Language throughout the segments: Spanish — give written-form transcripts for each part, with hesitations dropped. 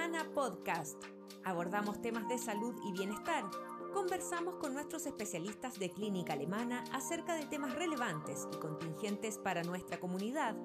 Alemana Podcast. Abordamos temas de salud y bienestar. Conversamos con nuestros especialistas de clínica alemana acerca de temas relevantes y contingentes para nuestra comunidad.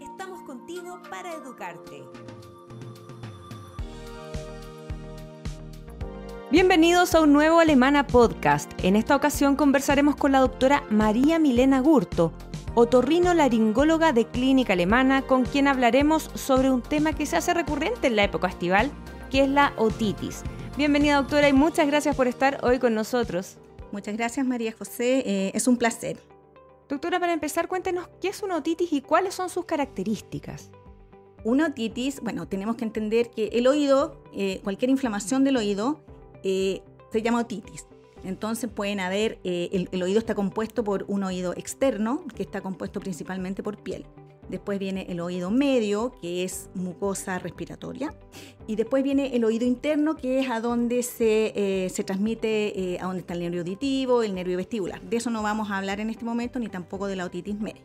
Estamos contigo para educarte. Bienvenidos a un nuevo Alemana Podcast. En esta ocasión conversaremos con la doctora María Milena Gurto, otorrinolaringóloga de Clínica Alemana, con quien hablaremos sobre un tema que se hace recurrente en la época estival, que es la otitis. Bienvenida, doctora, y muchas gracias por estar hoy con nosotros. Muchas gracias, María José. Es un placer. Doctora, para empezar, cuéntenos qué es una otitis y cuáles son sus características. Una otitis, tenemos que entender que el oído, cualquier inflamación del oído, se llama otitis. Entonces pueden haber, el oído está compuesto por un oído externo, que está compuesto principalmente por piel. Después viene el oído medio, que es mucosa respiratoria. Y después viene el oído interno, que es a donde se transmite, a donde está el nervio auditivo, el nervio vestibular. De eso no vamos a hablar en este momento, ni tampoco de la otitis media.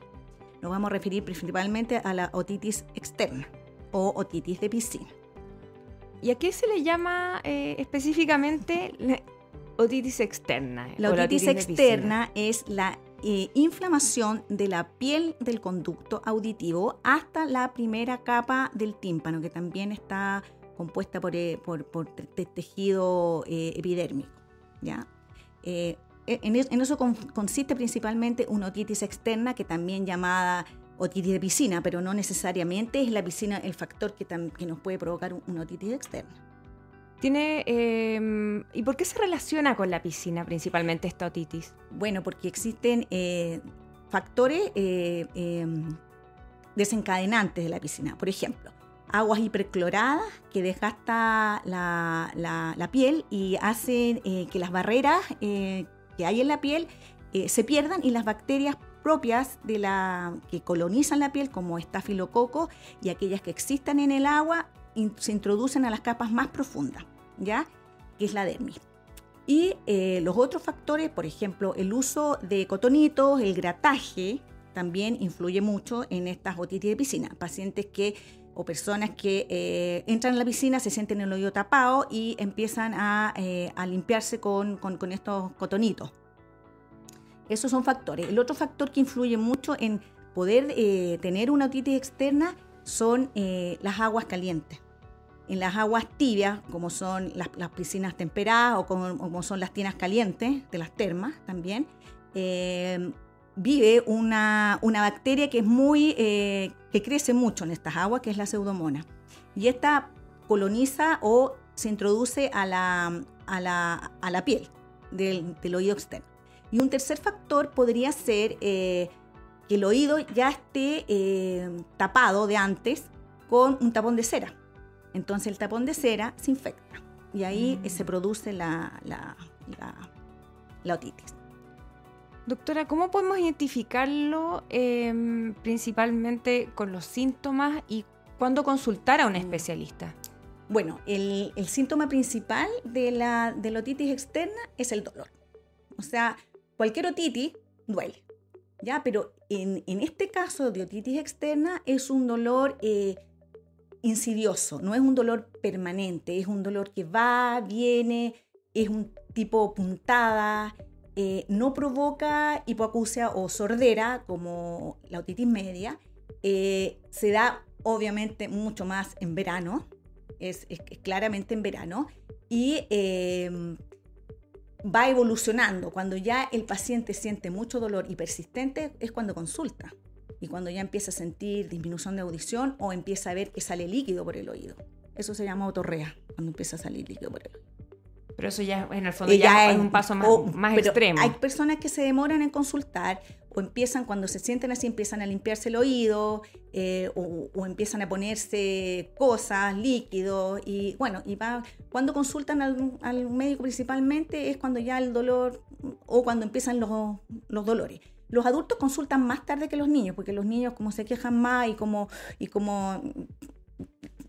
Nos vamos a referir principalmente a la otitis externa o otitis de piscina. ¿Y a qué se le llama específicamente otitis externa? La otitis externa es la inflamación de la piel del conducto auditivo hasta la primera capa del tímpano, que también está compuesta por tejido epidérmico, ¿ya? En eso consiste principalmente una otitis externa, que también llamada otitis de piscina, pero no necesariamente es la piscina el factor que nos puede provocar una otitis externa. ¿Y por qué se relaciona con la piscina principalmente esta otitis? Bueno, porque existen factores desencadenantes de la piscina. Por ejemplo, aguas hipercloradas que desgastan la piel y hacen que las barreras que hay en la piel se pierdan, y las bacterias propias que colonizan la piel, como estafilococo y aquellas que existan en el agua, se introducen a las capas más profundas, ¿ya? Que es la dermis. Y los otros factores, por ejemplo, el uso de cotonitos, el grataje, también influye mucho en estas otitis de piscina. Pacientes o personas que entran a la piscina, se sienten el oído tapado y empiezan a limpiarse con estos cotonitos. Esos son factores. El otro factor que influye mucho en poder tener una otitis externa son las aguas calientes. En las aguas tibias, como son las piscinas temperadas o como son las tinas calientes de las termas también, vive una bacteria que es que crece mucho en estas aguas, que es la Pseudomonas. Y esta coloniza o se introduce a la piel del oído externo. Y un tercer factor podría ser que el oído ya esté tapado de antes con un tapón de cera. Entonces el tapón de cera se infecta y ahí se produce la otitis. Doctora, ¿cómo podemos identificarlo principalmente con los síntomas y cuándo consultar a un especialista? Bueno, el síntoma principal de la otitis externa es el dolor. O sea, cualquier otitis duele, ¿ya? Pero en este caso de otitis externa es un dolor insidioso, no es un dolor permanente, es un dolor que va, viene, es un tipo puntada, no provoca hipoacusia o sordera como la otitis media, se da obviamente mucho más en verano, es claramente en verano, y va evolucionando. Cuando ya el paciente siente mucho dolor y persistente es cuando consulta. Y cuando ya empieza a sentir disminución de audición o empieza a ver que sale líquido por el oído. Eso se llama otorrea, cuando empieza a salir líquido por el oído. Pero eso ya, en el fondo, ya es un paso más extremo. Hay personas que se demoran en consultar o empiezan, cuando se sienten así, empiezan a limpiarse el oído o empiezan a ponerse cosas, líquidos. Y cuando consultan al médico principalmente es cuando ya el dolor o cuando empiezan los dolores. Los adultos consultan más tarde que los niños, porque los niños como se quejan más y como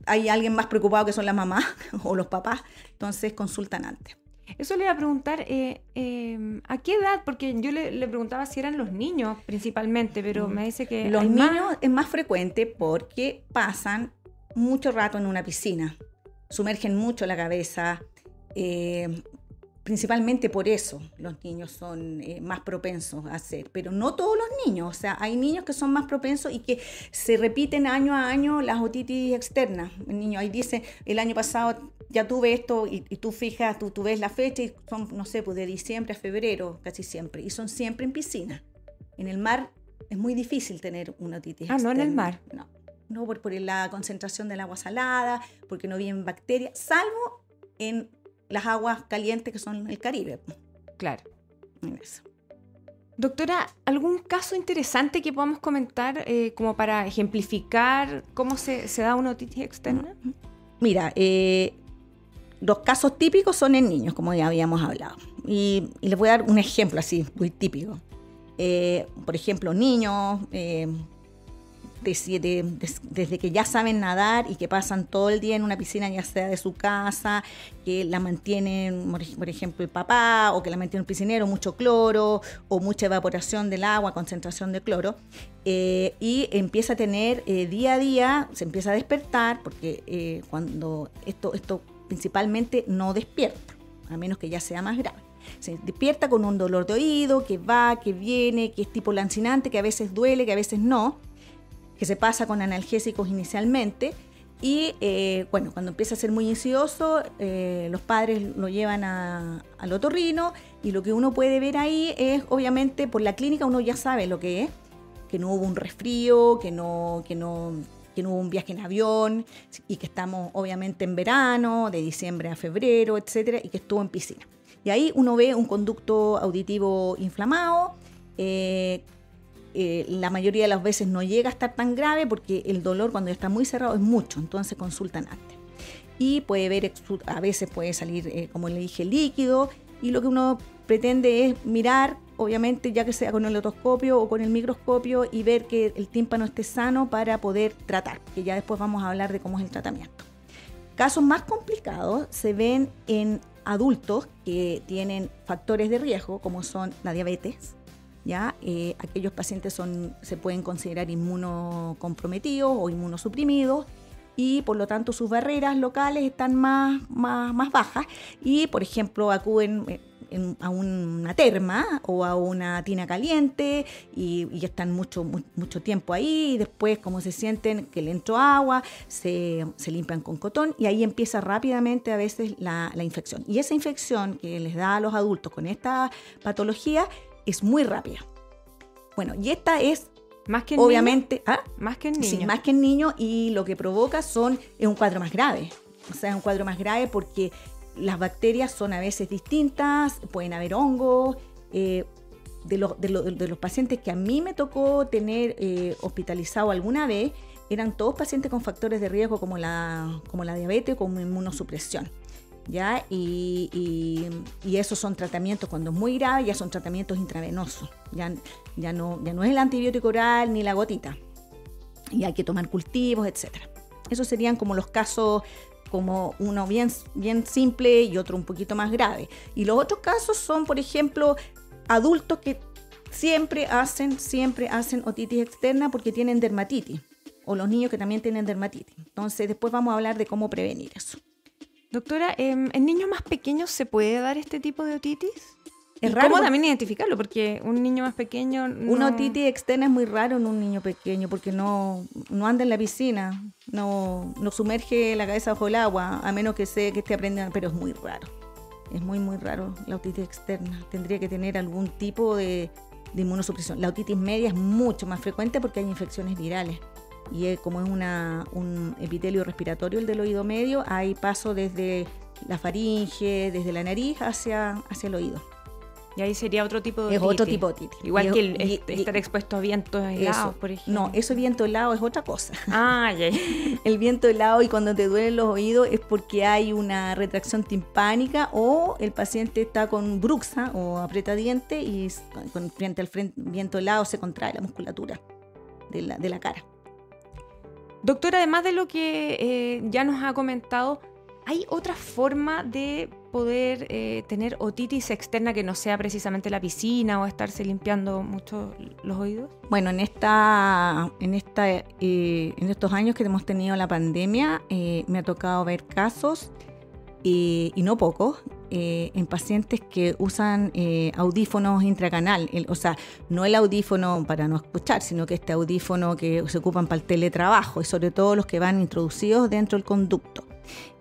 hay alguien más preocupado que son las mamás o los papás, entonces consultan antes. Eso le iba a preguntar, ¿a qué edad? Porque yo le preguntaba si eran los niños principalmente, pero me dice que los niños es más frecuente porque pasan mucho rato en una piscina. sumergen mucho la cabeza. Principalmente por eso los niños son más propensos a hacer, pero no todos los niños, o sea, hay niños que son más propensos y que se repiten año a año las otitis externas. El niño ahí dice, el año pasado ya tuve esto y tú fijas, tú ves la fecha y son, no sé, pues de diciembre a febrero casi siempre, y son siempre en piscina. En el mar es muy difícil tener una otitis externa. No en el mar. No por la concentración del agua salada, porque no vienen bacterias, salvo en las aguas calientes que son el Caribe. Claro. Eso. Doctora, ¿algún caso interesante que podamos comentar como para ejemplificar cómo se da una otitis externa? Mira, los casos típicos son en niños, como ya habíamos hablado. Y les voy a dar un ejemplo así, muy típico. Por ejemplo, niños desde que ya saben nadar y que pasan todo el día en una piscina, ya sea de su casa, que la mantienen, por ejemplo, el papá, o que la mantiene el piscinero, mucho cloro o mucha evaporación del agua, concentración de cloro, y empieza a tener día a día, se empieza a despertar, porque cuando esto principalmente no despierta, a menos que ya sea más grave. Se despierta con un dolor de oído, que va, que viene, que es tipo lancinante, que a veces duele, que a veces no, que se pasa con analgésicos inicialmente y cuando empieza a ser muy insidioso, los padres lo llevan al otorrino y lo que uno puede ver ahí es, obviamente, por la clínica uno ya sabe lo que es, que no hubo un resfrío, que no hubo un viaje en avión y que estamos obviamente en verano, de diciembre a febrero, etcétera, y que estuvo en piscina. Y ahí uno ve un conducto auditivo inflamado. La mayoría de las veces no llega a estar tan grave porque el dolor cuando está muy cerrado es mucho, entonces consultan antes. Y puede ver, a veces puede salir, como le dije, líquido, y lo que uno pretende es mirar, obviamente, ya que sea con el otoscopio o con el microscopio, y ver que el tímpano esté sano para poder tratar, que ya después vamos a hablar de cómo es el tratamiento. Casos más complicados se ven en adultos que tienen factores de riesgo, como son la diabetes. ¿Ya? Aquellos pacientes se pueden considerar inmunocomprometidos o inmunosuprimidos y por lo tanto sus barreras locales están más bajas y, por ejemplo, acuden a una terma o a una tina caliente y están mucho tiempo ahí, y después, como se sienten que le entró agua, se limpian con cotón y ahí empieza rápidamente a veces la infección. Y esa infección que les da a los adultos con esta patología es muy rápida. Bueno, y esta es más que en obviamente niño. Más que en niño. Sí, más que en niño, y lo que provoca es un cuadro más grave. O sea, es un cuadro más grave porque las bacterias son a veces distintas, pueden haber hongos. De los pacientes que a mí me tocó tener hospitalizado alguna vez, eran todos pacientes con factores de riesgo como la diabetes o como inmunosupresión. ¿Ya? Y esos son tratamientos, cuando es muy grave, ya son tratamientos intravenosos. Ya no es el antibiótico oral ni la gotita. Y hay que tomar cultivos, etc. Esos serían como los casos, como uno bien simple y otro un poquito más grave. Y los otros casos son, por ejemplo, adultos que siempre hacen otitis externa porque tienen dermatitis. O los niños que también tienen dermatitis. Entonces, después vamos a hablar de cómo prevenir eso. Doctora, ¿en niños más pequeños se puede dar este tipo de otitis? Es raro. ¿Cómo también identificarlo? Porque un niño más pequeño Una otitis externa es muy raro en un niño pequeño porque no anda en la piscina, no sumerge la cabeza bajo el agua, a menos que esté aprendiendo, pero es muy raro. Es muy, muy raro la otitis externa. Tendría que tener algún tipo de inmunosupresión. La otitis media es mucho más frecuente porque hay infecciones virales. Y como es un epitelio respiratorio el del oído medio, hay paso desde la faringe, desde la nariz hacia el oído. Y ahí sería otro tipo de otitis. Es otro tipo de otitis. Igual que estar expuesto a vientos helados, por ejemplo. No, eso viento helado es otra cosa. Ya. El viento helado, y cuando te duelen los oídos es porque hay una retracción timpánica o el paciente está con bruxa o apretadiente y frente al viento helado se contrae la musculatura de la cara. Doctora, además de lo que ya nos ha comentado, ¿hay otra forma de poder tener otitis externa que no sea precisamente la piscina o estarse limpiando mucho los oídos? Bueno, en estos años que hemos tenido la pandemia, me ha tocado ver casos, y no pocos, en pacientes que usan audífonos intracanal, o sea, no el audífono para no escuchar, sino que este audífono que se ocupan para el teletrabajo, y sobre todo los que van introducidos dentro del conducto.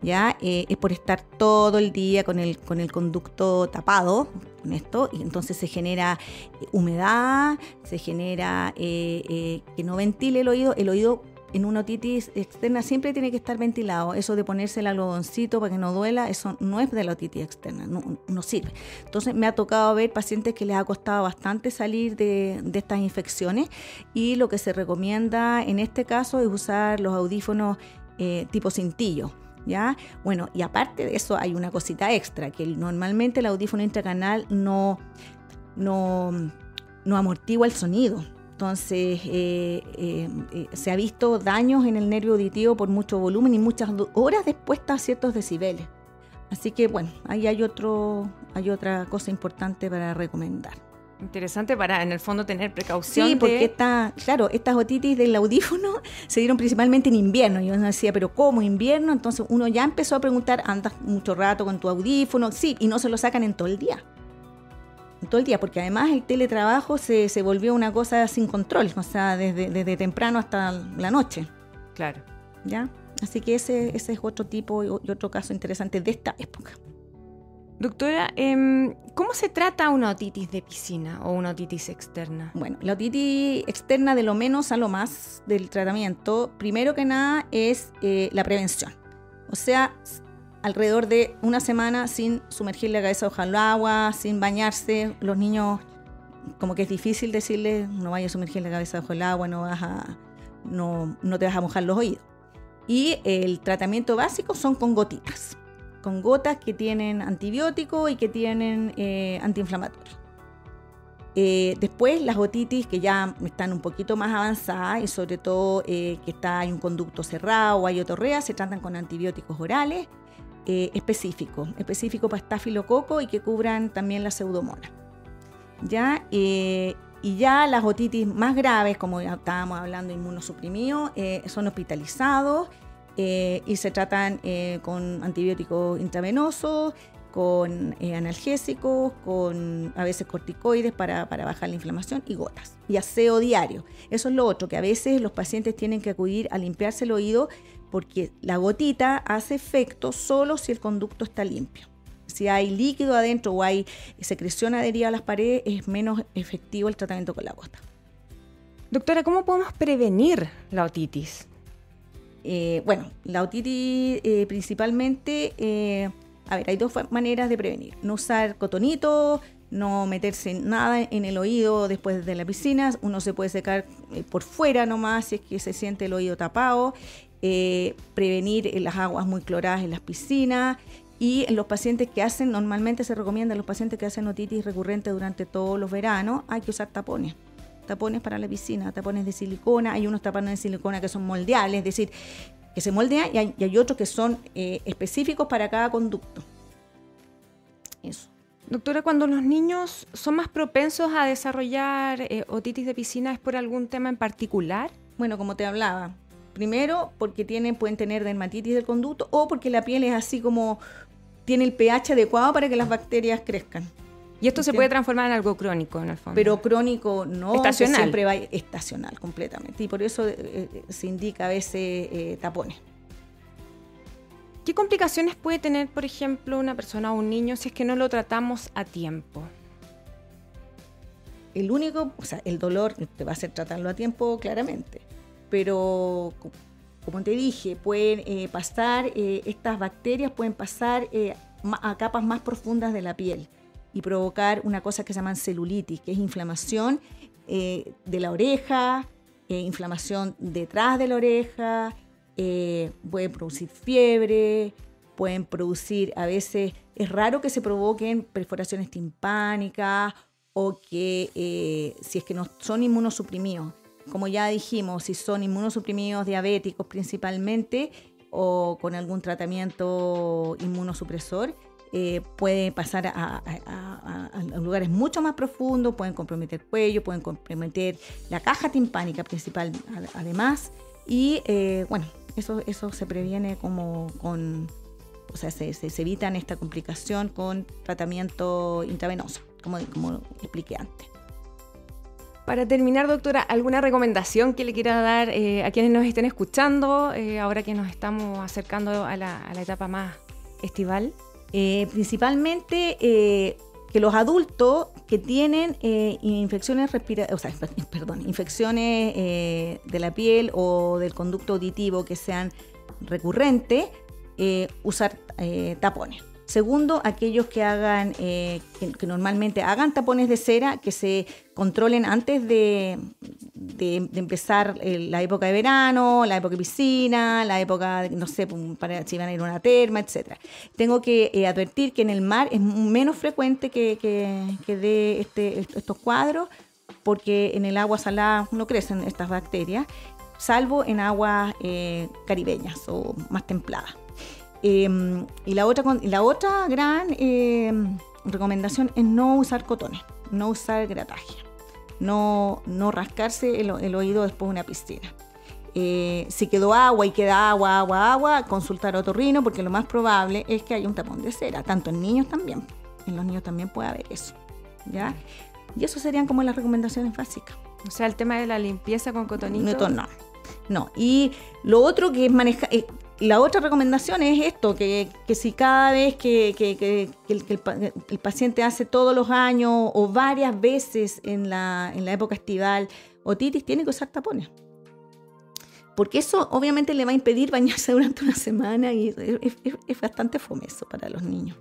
Ya es por estar todo el día con el conducto tapado con esto, y entonces se genera humedad, se genera que no ventile el oído en una otitis externa siempre tiene que estar ventilado. Eso de ponerse el algodoncito para que no duela, eso no es de la otitis externa, no sirve. Entonces me ha tocado ver pacientes que les ha costado bastante salir de estas infecciones, y lo que se recomienda en este caso es usar los audífonos tipo cintillo. ¿Ya? Bueno, y aparte de eso hay una cosita extra, que normalmente el audífono intracanal no amortigua el sonido. Entonces se ha visto daños en el nervio auditivo por mucho volumen y muchas horas de expuesta a ciertos decibeles. Así que bueno, ahí hay otra cosa importante para recomendar. Interesante para, en el fondo, tener precaución. Sí, porque estas otitis del audífono se dieron principalmente en invierno. Y uno decía, ¿pero cómo invierno? Entonces uno ya empezó a preguntar, ¿andas mucho rato con tu audífono? Sí, y no se lo sacan en todo el día. En todo el día, porque además el teletrabajo se volvió una cosa sin control, o sea, desde temprano hasta la noche. Claro. ¿Ya? Así que ese es otro tipo y otro caso interesante de esta época. Doctora, ¿cómo se trata una otitis de piscina o una otitis externa? Bueno, la otitis externa, de lo menos a lo más del tratamiento, primero que nada es la prevención. O sea, alrededor de una semana sin sumergir la cabeza bajo el agua, sin bañarse. Los niños, como que es difícil decirles, no vayas a sumergir la cabeza bajo el agua, no te vas a mojar los oídos. Y el tratamiento básico son con gotitas. Con gotas que tienen antibiótico y que tienen antiinflamatorios. Después las otitis que ya están un poquito más avanzadas y sobre todo que hay un conducto cerrado o hay otorrea, se tratan con antibióticos orales específicos para estafilococo y que cubran también la pseudomonas. ¿Ya? Y ya las otitis más graves, como ya estábamos hablando, inmunosuprimidos, son hospitalizados. Y se tratan con antibióticos intravenosos, con analgésicos, con a veces corticoides para bajar la inflamación y gotas. Y aseo diario. Eso es lo otro, que a veces los pacientes tienen que acudir a limpiarse el oído porque la gotita hace efecto solo si el conducto está limpio. Si hay líquido adentro o hay secreción adherida a las paredes, es menos efectivo el tratamiento con la gota. Doctora, ¿cómo podemos prevenir la otitis? Bueno, la otitis principalmente, hay dos maneras de prevenir. No usar cotonito, no meterse nada en el oído después de la piscina. Uno se puede secar por fuera nomás si es que se siente el oído tapado. Prevenir las aguas muy cloradas en las piscinas. Y en los pacientes que normalmente se recomienda a los pacientes que hacen otitis recurrente durante todos los veranos, hay que usar tapones para la piscina, tapones de silicona. Hay unos tapones de silicona que son moldeables, es decir, que se moldean, y hay otros que son específicos para cada conducto. Eso. Doctora, cuando los niños son más propensos a desarrollar otitis de piscina, ¿es por algún tema en particular? Bueno, como te hablaba, primero porque pueden tener dermatitis del conducto o porque la piel es así como tiene el pH adecuado para que las bacterias crezcan. Y esto se puede transformar en algo crónico, en el fondo. Pero crónico no, estacional. Siempre va estacional completamente. Y por eso se indica a veces tapones. ¿Qué complicaciones puede tener, por ejemplo, una persona o un niño si es que no lo tratamos a tiempo? El dolor te va a hacer tratarlo a tiempo, claramente. Pero, como te dije, pueden pasar, estas bacterias pueden pasar a capas más profundas de la piel y provocar una cosa que se llama celulitis, que es inflamación de la oreja, inflamación detrás de la oreja, pueden producir fiebre, pueden producir, a veces, es raro que se provoquen perforaciones timpánicas o que si es que no son inmunosuprimidos. Como ya dijimos, si son inmunosuprimidos diabéticos principalmente o con algún tratamiento inmunosupresor, puede pasar a lugares mucho más profundos, pueden comprometer el cuello, pueden comprometer la caja timpánica principal además, y bueno, eso se previene o sea, se evitan esta complicación con tratamiento intravenoso, como expliqué antes. Para terminar, doctora, ¿alguna recomendación que le quiera dar a quienes nos estén escuchando ahora que nos estamos acercando a la etapa más estival? Principalmente que los adultos que tienen infecciones infecciones de la piel o del conducto auditivo que sean recurrentes, usar tapones. Segundo, aquellos que hagan, que normalmente hagan tapones de cera, que se controlen antes de empezar la época de verano, la época de piscina, la época, no sé, para si van a ir a una terma, etc. Tengo que advertir que en el mar es menos frecuente que dé estos cuadros, porque en el agua salada no crecen estas bacterias, salvo en aguas caribeñas o más templadas. Y la otra gran recomendación es no usar cotones, no usar grataje, no rascarse el oído después de una piscina. Si quedó agua y queda agua, consultar a otorrino, porque lo más probable es que haya un tapón de cera, tanto en niños también. En los niños también puede haber eso, ¿ya? Y eso serían como las recomendaciones básicas. O sea, el tema de la limpieza con cotonito. No. Y lo otro que es manejar... La otra recomendación es esto, que si cada vez que el paciente hace todos los años o varias veces en la época estival otitis, tiene que usar tapones. Porque eso obviamente le va a impedir bañarse durante una semana y es bastante fome eso para los niños.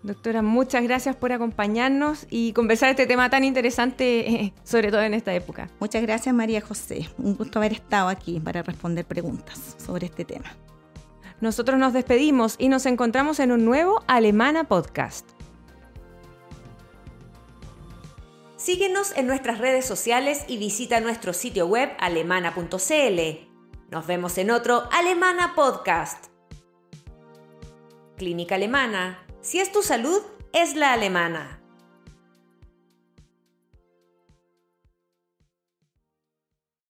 Doctora, muchas gracias por acompañarnos y conversar este tema tan interesante, sobre todo en esta época. Muchas gracias, María José. Un gusto haber estado aquí para responder preguntas sobre este tema. Nosotros nos despedimos y nos encontramos en un nuevo Alemana Podcast. Síguenos en nuestras redes sociales y visita nuestro sitio web alemana.cl. Nos vemos en otro Alemana Podcast. Clínica Alemana. Si es tu salud, es la alemana.